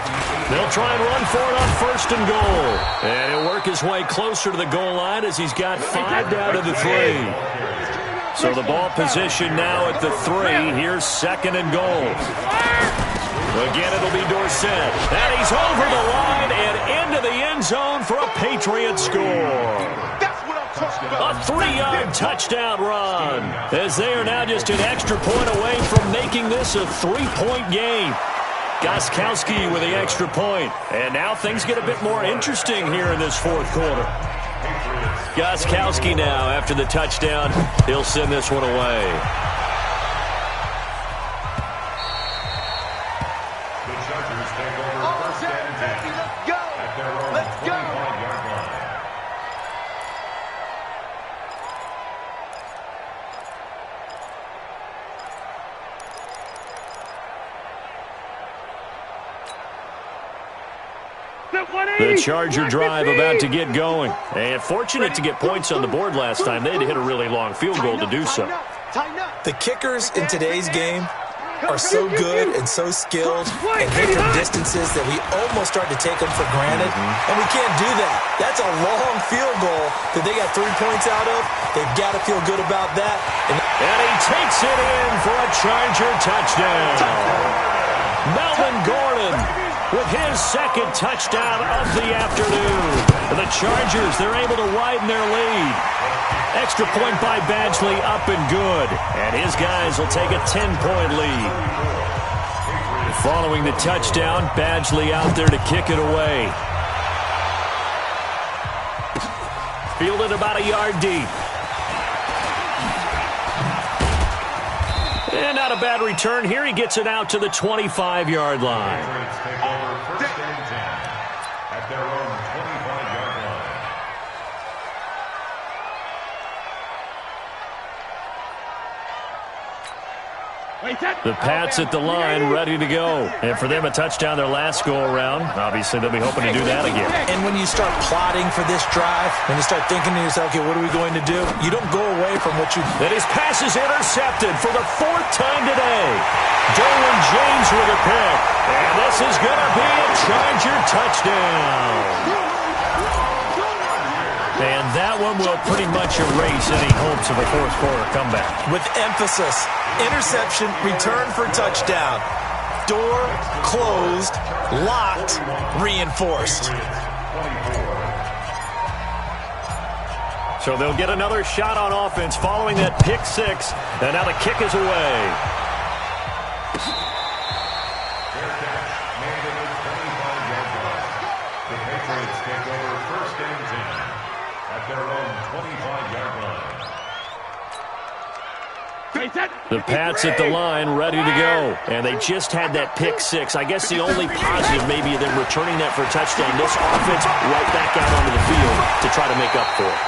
They'll try and run for it on 1st and goal. And he'll work his way closer to the goal line as he's got 5 down to the 3. So the ball position now at the 3. Here's 2nd and goal. Again, it'll be Dorsett. And he's over the line and into the end zone for a Patriot score. A 3-yard touchdown run as they are now just an extra point away from making this a 3-point game. Gostkowski with the extra point. And now things get a bit more interesting here in this 4th quarter. Gostkowski now after the touchdown. He'll send this one away. The Chargers take over first and 10 at their own 25-yard line. The Charger drive about to get going. And fortunate to get points on the board last time. They had to hit a really long field goal to do so. The kickers in today's game are so good and so skilled and hit from distances that we almost start to take them for granted, and we can't do that. That's a long field goal that they got 3 points out of. They've got to feel good about that. And he takes it in for a Charger touchdown. Melvin Gordon with his second touchdown of the afternoon. The Chargers, they're able to widen their lead. Extra point by Badgley, up and good. And his guys will take a 10-point lead. Following the touchdown, Badgley out there to kick it away. Fielded about a yard deep. And not a bad return here. He gets it out to the 25-yard line. Patriots take over first and 10 at their own 25-yard line. The Pats at the line, ready to go. And for them, a touchdown their last go-around. Obviously, they'll be hoping to do that again. And when you start plotting for this drive, when you start thinking to yourself, okay, what are we going to do? You don't go away from what you... And his pass is intercepted for the 4th time today. Derwin James with a pick. And this is going to be a Charger touchdown. And that one will pretty much erase any hopes of a fourth-quarter comeback. With emphasis, interception, return for touchdown. Door closed, locked, reinforced. So they'll get another shot on offense following that pick six. And now the kick is away. The Patriots take over first and 10 at their own 25-yard line. The Pats at the line, ready to go. And they just had that pick six. I guess the only positive maybe them returning that for a touchdown. This offense right back out onto the field to try to make up for it.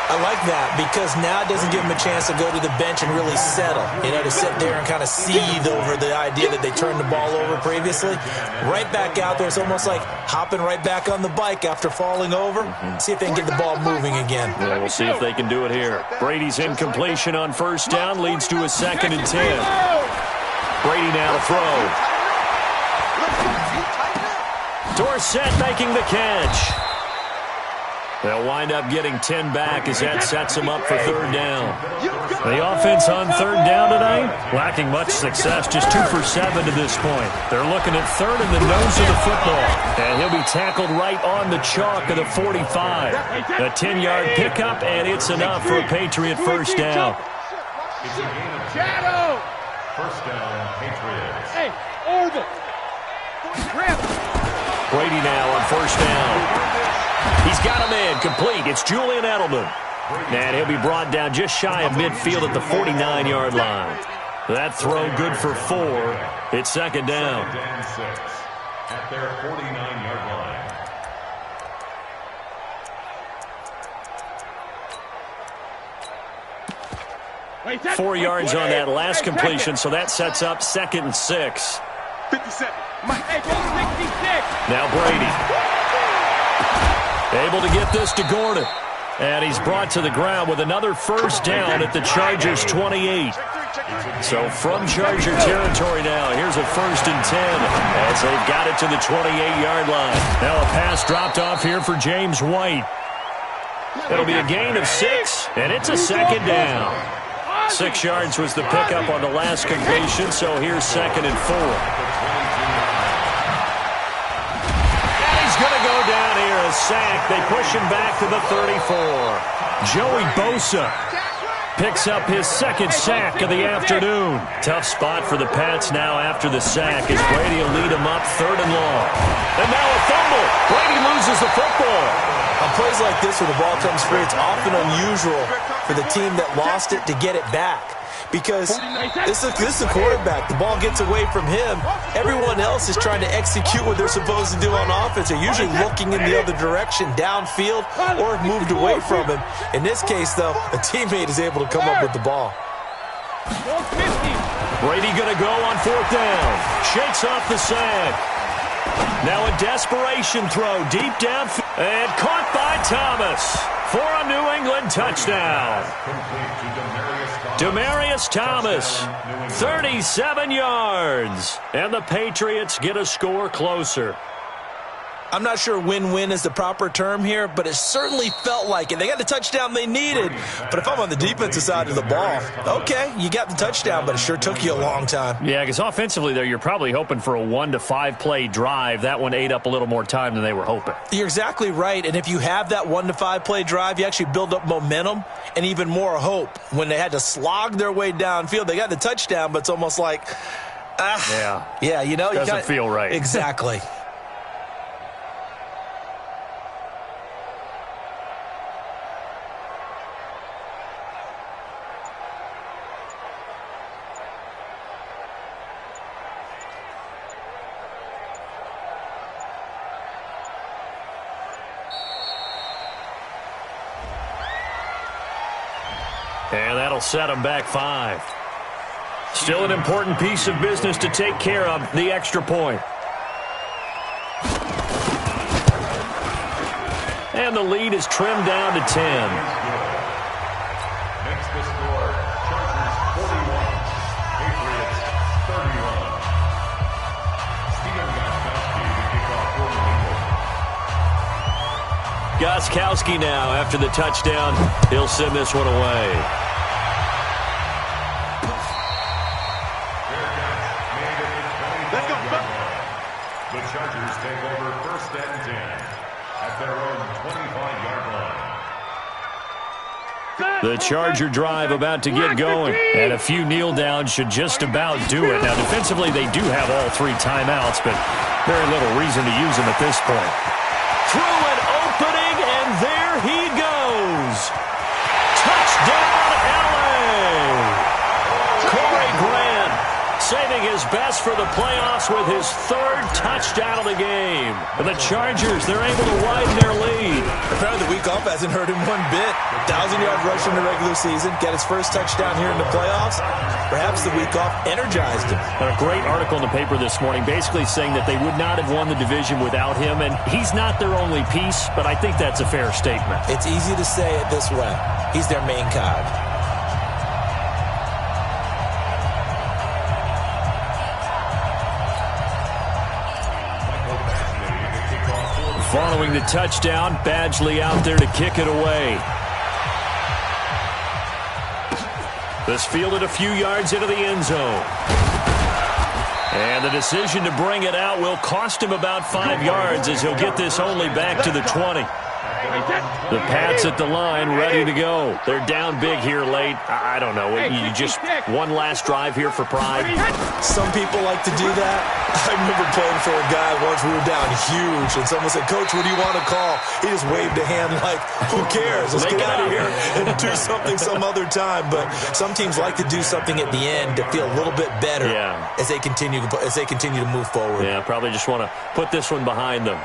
I like that because now it doesn't give them a chance to go to the bench and really settle. You know, to sit there and kind of seethe over the idea that they turned the ball over previously. Right back out there. It's almost like hopping right back on the bike after falling over. See if they can get the ball moving again. Well, we'll see if they can do it here. Brady's incompletion on first down leads to a 2nd and 10. Brady now to throw. Dorsett making the catch. They'll wind up getting 10 back as that sets them up for 3rd down. The offense on 3rd down tonight, lacking much success, just 2 for 7 to this point. They're looking at 3rd in the nose of the football, and he'll be tackled right on the chalk of the 45. A 10-yard pickup, and it's enough for a Patriot first down. It's a gain of 2. First down, Patriots. Hey, Orville. Brady now on first down. He's got a man complete. It's Julian Edelman. And he'll be brought down just shy of midfield at the 49-yard line. That throw good for 4. It's 2nd down. 2nd and 6 at their 49-yard line. 4 yards on that last completion, so that sets up 2nd and 6. 57. Hey, go 66. Now Brady. Able to get this to Gordon. And he's brought to the ground with another first down at the Chargers' 28. So from Charger territory now, here's a 1st and 10 as they've got it to the 28-yard line. Now a pass dropped off here for James White. It'll be a gain of 6, and it's a 2nd down. 6 yards was the pickup on the last completion, so here's 2nd and 4. Going to go down here, a sack. They push him back to the 34. Joey Bosa picks up his 2nd sack of the afternoon. Tough spot for the Pats now after the sack as Brady will lead him up 3rd and long. And now a fumble. Brady loses the football. On plays like this where the ball comes free, it's often unusual for the team that lost it to get it back. Because this is the quarterback. The ball gets away from him. Everyone else is trying to execute what they're supposed to do on offense. They're usually looking in the other direction, downfield, or have moved away from him. In this case, though, a teammate is able to come up with the ball. Brady going to go on 4th down. Shakes off the sack. Now a desperation throw deep down and caught by Thomas for a New England touchdown. Demaryius Thomas, 37 yards, and the Patriots get a score closer. I'm not sure win-win is the proper term here, but it certainly felt like it. They got the touchdown they needed. But if I'm on the defensive side of the ball, okay, you got the touchdown, but it sure took you a long time. Yeah, because offensively there, you're probably hoping for a 1 to 5 play drive. That one ate up a little more time than they were hoping. You're exactly right, and if you have that 1 to 5 play drive, you actually build up momentum and even more hope. When they had to slog their way downfield, they got the touchdown, but it's almost like, yeah, you know. Doesn't feel right. Exactly. And that'll set them back 5. Still an important piece of business to take care of, the extra point. And the lead is trimmed down to 10. Makes the score Chargers 41, Patriots 31. Steven Gostkowski to kick off for New England. Gostkowski now after the touchdown. He'll send this one away. The Chargers take over 1st and 10 at their own 25-yard line. The Charger drive about to get going, and a few kneel downs should just about do it. Now, defensively, they do have all 3 timeouts, but very little reason to use them at this point. Through an opening, and there he goes. Touchdown, LA! Corey Grant saving his best for the playoffs with his 3rd touchdown of the game. And the Chargers, they're able to widen their lead. Apparently the week off hasn't hurt him one bit. 1,000-yard rush in the regular season, get his first touchdown here in the playoffs. Perhaps the week off energized him. And a great article in the paper this morning basically saying that they would not have won the division without him. And he's not their only piece, but I think that's a fair statement. It's easy to say it this way. He's their main cog. Following the touchdown, Badgley out there to kick it away. This fielded a few yards into the end zone. And the decision to bring it out will cost him about 5 yards as he'll get this only back to the 20. The Pats at the line, ready to go. They're down big here late. I don't know. You just one last drive here for pride. Some people like to do that. I remember playing for a guy once. We were down huge, and someone said, "Coach, what do you want to call?" He just waved a hand like, "Who cares? Let's get out of here and do something some other time." But some teams like to do something at the end to feel a little bit better as they continue to move forward. Yeah, probably just want to put this one behind them.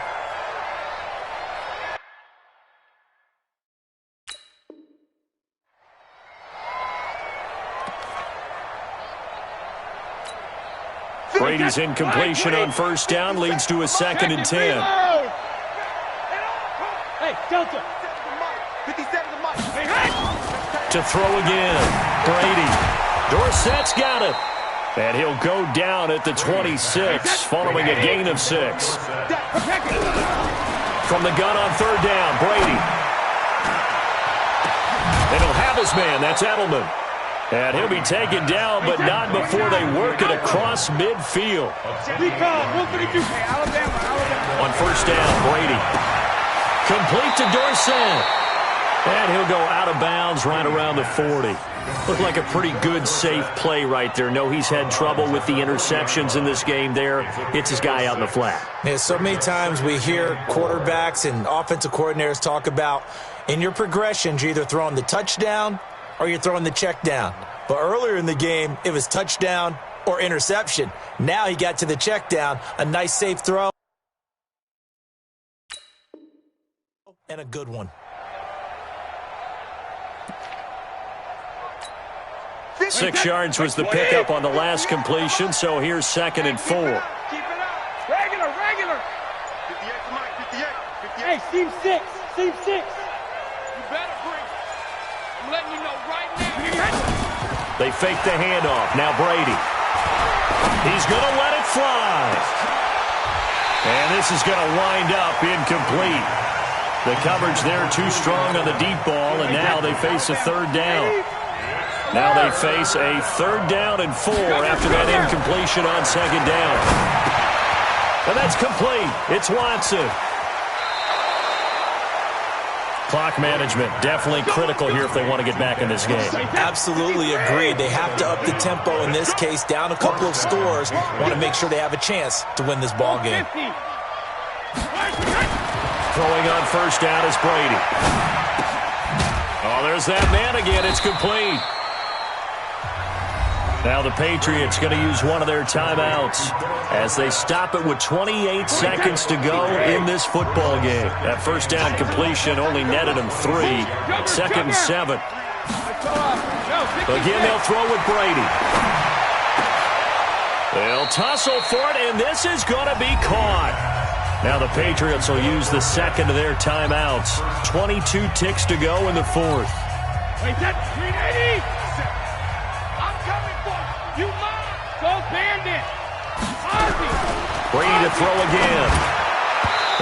Brady's incompletion on 1st down leads to a 2nd and 10. Hey, Delta. To throw again. Brady. Dorsett's got it. And he'll go down at the 26 following a gain of 6. From the gun on 3rd down, Brady. And he'll have his man. That's Edelman. And he'll be taken down, but not before they work it across midfield. On 1st down, Brady. Complete to Dorsett. And he'll go out of bounds right around the 40. Looked like a pretty good, safe play right there. No, he's had trouble with the interceptions in this game there. Hits his guy out in the flat. Yeah, so many times we hear quarterbacks and offensive coordinators talk about, in your progressions, you're either throwing the touchdown or you're throwing the check down. But earlier in the game, it was touchdown or interception. Now he got to the check down. A nice, safe throw. And a good one. 6 yards was the pickup on the last completion, so here's 2nd and 4. Keep it up. Regular. Team 6. Team 6. You better bring it. I'm letting you know right now. They fake the handoff. Now Brady. He's going to let it fly. And this is going to wind up incomplete. The coverage there too strong on the deep ball, and now they face a third down. Now they face a 3rd down and 4 after that incompletion on 2nd down. And that's complete. It's Watson. Clock management definitely critical here if they want to get back in this game. Absolutely agreed. They have to up the tempo in this case, down a couple of scores. Want to make sure they have a chance to win this ball game. Throwing on 1st down is Brady. Oh, there's that man again. It's complete. Now the Patriots going to use one of their timeouts as they stop it with 28 seconds to go in this football game. That 1st down completion only netted them 3. 2nd and 7. Again, they'll throw with Brady. They'll tussle for it, and this is going to be caught. Now the Patriots will use the 2nd of their timeouts. 22 ticks to go in the 4th. Wait, that's 380. I'm coming for you. Mine. Go Bandit. Brady to throw again.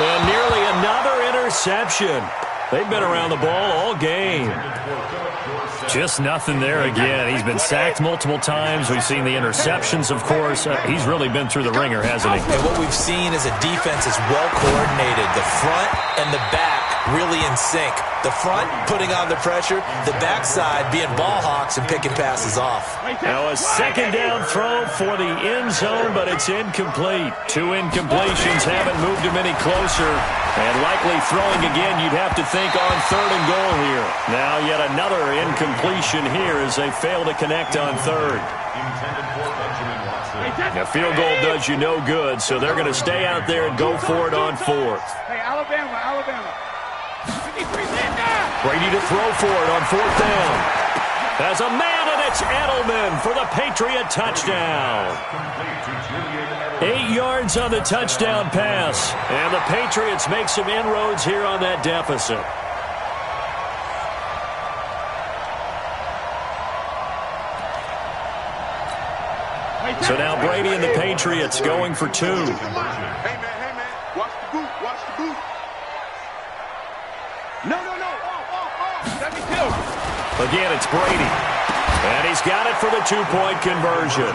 And nearly another interception. They've been around the ball all game. Just nothing there again. He's been sacked multiple times. We've seen the interceptions, of course. He's really been through the ringer, hasn't he? And what we've seen is a defense is well coordinated. The front and the back really in sync. The front putting on the pressure, the backside being ball hawks and picking passes off. Now a 2nd down throw for the end zone, but it's incomplete. 2 incompletions haven't moved him any closer. And likely throwing again, you'd have to think on 3rd and goal here. Now yet another incompletion here as they fail to connect on 3rd. Now field goal does you no good, so they're going to stay out there and go for it on 4th. Hey, Alabama. Brady to throw for it on 4th down. As a man, and it's Edelman for the Patriot touchdown. 8 yards on the touchdown pass. And the Patriots make some inroads here on that deficit. So now Brady and the Patriots going for 2. Hey, man. Watch the boot. No. Let me kill. Again, it's Brady. And he's got it for the 2-point conversion.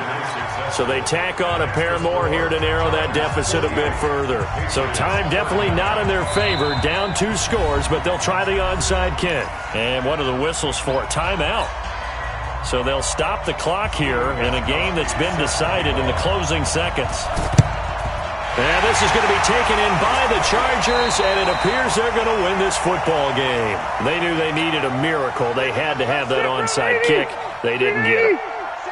So they tack on a pair more here to narrow that deficit a bit further. So time definitely not in their favor. Down 2 scores, but they'll try the onside kick. And what are the whistles for? Timeout. So they'll stop the clock here in a game that's been decided in the closing seconds. And this is going to be taken in by the Chargers, and it appears they're going to win this football game. They knew they needed a miracle. They had to have that onside kick. They didn't get it.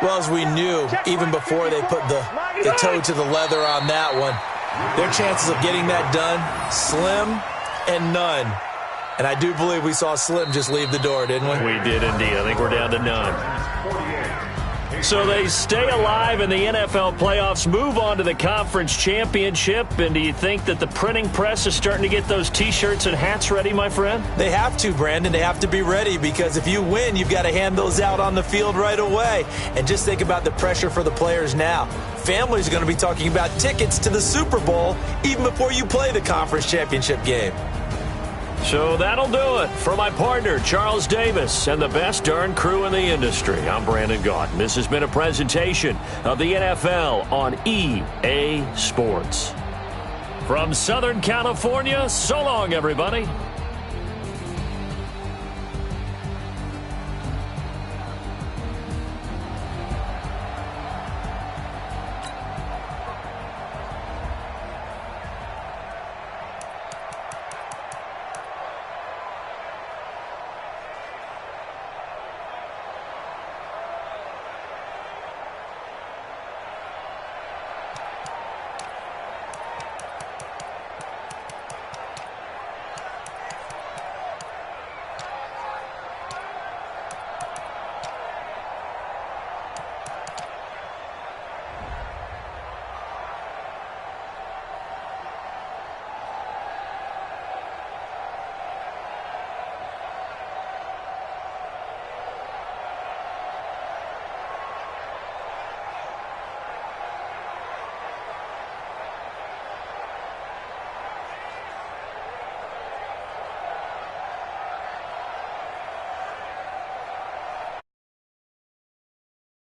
Well, as we knew, even before they put the toe to the leather on that one, their chances of getting that done, slim and none. And I do believe we saw Slim just leave the door, didn't we? We did indeed. I think we're down to none. So they stay alive in the NFL playoffs, move on to the conference championship. And do you think that the printing press is starting to get those T-shirts and hats ready, my friend? They have to, Brandon. They have to be ready because if you win, you've got to hand those out on the field right away. And just think about the pressure for the players now. Families are going to be talking about tickets to the Super Bowl even before you play the conference championship game. So that'll do it for my partner, Charles Davis, and the best darn crew in the industry. I'm Brandon Gaughan. This has been a presentation of the NFL on EA Sports. From Southern California, so long, everybody.